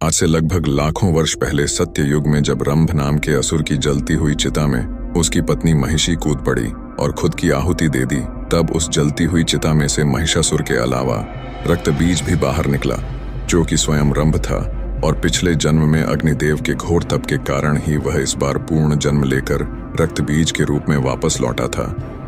आज से लगभग लाखों वर्ष पहले सत्य युग में जब रंभ नाम के असुर की जलती हुई चिता में उसकी पत्नी महिषी कूद पड़ी और खुद की आहुति दे दी, तब उस जलती हुई चिता में से महिषासुर के अलावा रक्त बीज भी बाहर निकला, जो कि स्वयं रंभ था। और पिछले जन्म में अग्निदेव के घोर तप के कारण ही वह इस बार पूर्ण जन्म लेकर रक्त बीज के रूप में वापस लौटा था।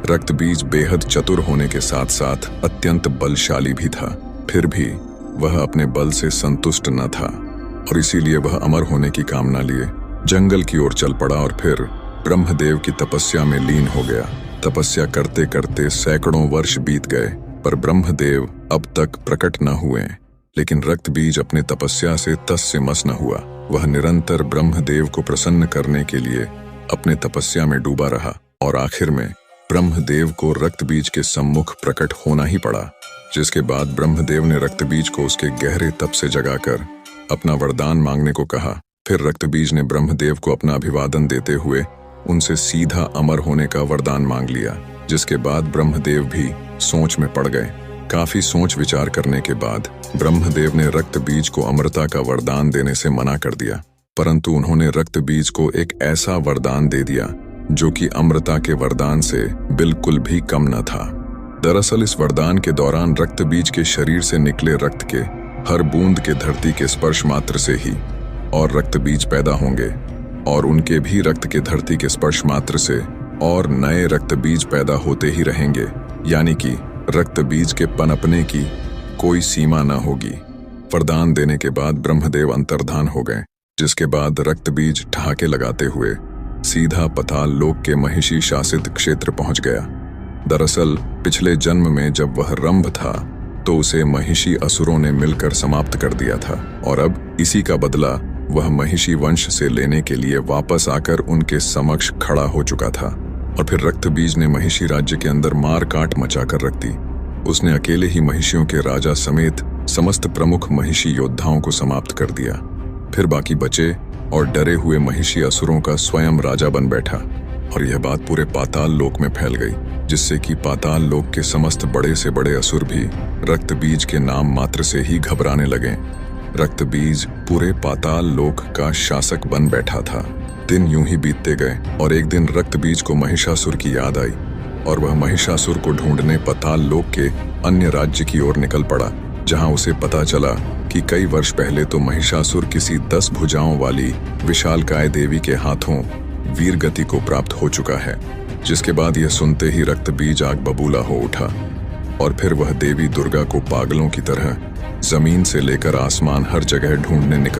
रक्त बीज बेहद चतुर होने के साथ साथ अत्यंत बलशाली भी था। फिर भी वह अपने बल से संतुष्ट न था और इसीलिए वह अमर होने की कामना लिए जंगल की ओर चल पड़ा और फिर ब्रह्मदेव की तपस्या में लीन हो गया। तपस्या करते करते सैकड़ों वर्ष बीत गए, पर ब्रह्मदेव अब तक प्रकट न हुए। लेकिन रक्त बीज अपने तपस्या से तस से मस न हुआ। वह निरंतर ब्रह्मदेव को प्रसन्न करने के लिए अपने तपस्या में डूबा रहा और आखिर में ब्रह्मदेव को रक्त बीज के सम्मुख प्रकट होना ही पड़ा, जिसके बाद ब्रह्मदेव ने रक्त बीज को उसके गहरे तप से जगाकर अपना वरदान मांगने को कहा। फिर रक्त बीज ने ब्रह्मदेव को अपना अभिवादन देते हुए उनसे सीधा अमर होने का वरदान मांग लिया, जिसके बाद ब्रह्मदेव भी सोच में पड़ गए। काफी सोच विचार करने के बाद ब्रह्मदेव ने रक्त बीज को अमरता का वरदान देने से मना कर दिया, परंतु उन्होंने रक्त बीज को एक ऐसा वरदान दे दिया जो कि अमरता के वरदान से बिल्कुल भी कम न था। दरअसल इस वरदान के दौरान रक्त बीज के शरीर से निकले रक्त के हर बूंद के धरती के स्पर्श मात्र से ही और रक्त बीज पैदा होंगे और उनके भी रक्त के धरती के स्पर्श मात्र से और नए रक्त बीज पैदा होते ही रहेंगे, यानी कि रक्त बीज के पनपने की कोई सीमा न होगी। वरदान देने के बाद ब्रह्मदेव अंतर्धान हो गए, जिसके बाद रक्त बीज ठहाके लगाते हुए सीधा पाताल लोक के महिषी शासित क्षेत्र पहुंच गया। दरअसल पिछले जन्म में जब वह रंभ था तो उसे महिषी असुरों ने मिलकर समाप्त कर दिया था और अब इसी का बदला वह महिषी वंश से लेने के लिए वापस आकर उनके समक्ष खड़ा हो चुका था। और फिर रक्त बीज ने महिषी राज्य के अंदर मार काट मचाकर रख दी। उसने अकेले ही महिषियों के राजा समेत समस्त प्रमुख महिषी योद्धाओं को समाप्त कर दिया। फिर बाकी बचे और डरे हुए महिषी असुरों का स्वयं राजा बन बैठा और यह बात पूरे पाताल लोक में फैल गई, जिससे कि पाताल लोक के समस्त बड़े से बड़े असुर भी रक्त बीज के नाम मात्र से ही घबराने लगे। रक्त बीज पूरे पाताल लोक का शासक बन बैठा था। दिन यूं ही बीतते गए और एक दिन रक्त बीज को महिषासुर की याद आई और वह महिषासुर को ढूंढने पाताल लोक के अन्य राज्य की ओर निकल पड़ा, जहां उसे पता चला कि कई वर्ष पहले तो महिषासुर किसी 10 भुजाओं वाली विशालकाय देवी के हाथों वीर गति को प्राप्त हो चुका है। जिसके बाद यह सुनते ही रक्त बीज आग बबूला हो उठा और फिर वह देवी दुर्गा को पागलों की तरह जमीन से लेकर आसमान हर जगह ढूंढने निकल